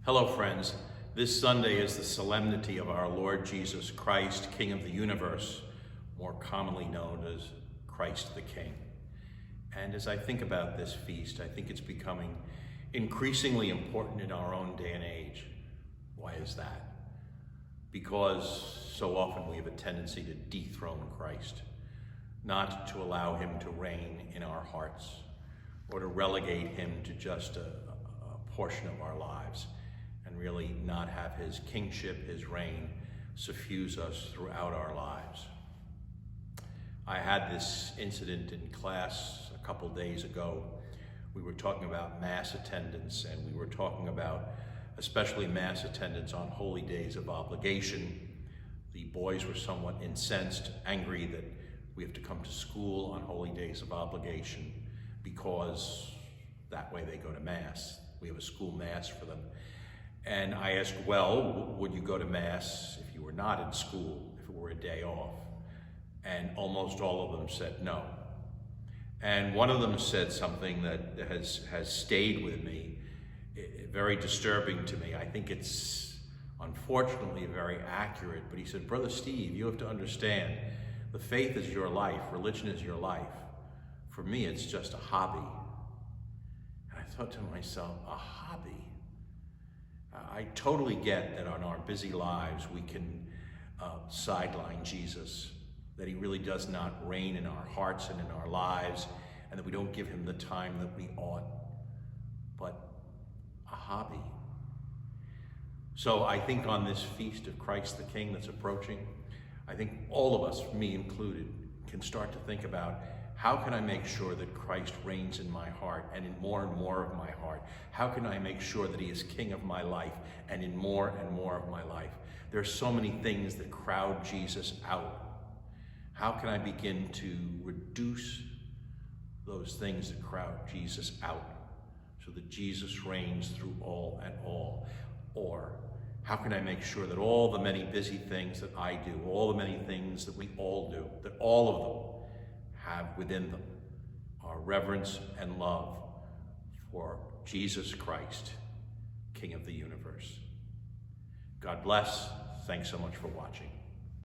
Hello, friends. This Sunday is the solemnity of our Lord Jesus Christ, King of the universe, more commonly known as Christ the King. And as I think about this feast, I think it's becoming increasingly important in our own day and age. Why is that? Because so often we have a tendency to dethrone Christ, not to allow him to reign in our hearts, or to relegate him to just a portion of our lives, and really not have his kingship, his reign, suffuse us throughout our lives. I had this incident in class a couple days ago. We were talking about Mass attendance, and we were talking about especially Mass attendance on holy days of obligation. The boys were somewhat incensed, angry that we have to come to school on holy days of obligation because that way they go to Mass. We have a school Mass for them. And I asked, well, would you go to Mass if you were not in school, if it were a day off? And almost all of them said no. And one of them said something that has stayed with me, very disturbing to me. I think it's unfortunately very accurate, but he said, Brother Steve, you have to understand, the faith is your life, religion is your life. For me, it's just a hobby. And I thought to myself, a hobby? I totally get that on our busy lives we can sideline Jesus, that he really does not reign in our hearts and in our lives, and that we don't give him the time that we ought. But a hobby. So I think on this feast of Christ the King that's approaching, I think all of us, me included, can start to think about, how can I make sure that Christ reigns in my heart and more of my heart? How can I make sure that he is king of my life and in more of my life? There are so many things that crowd Jesus out. How can I begin to reduce those things that crowd Jesus out so that Jesus reigns through all and all? Or how can I make sure that all the many busy things that I do, all the many things that we all do, that all of them have within them our reverence and love for Jesus Christ, King of the universe. God bless. Thanks so much for watching.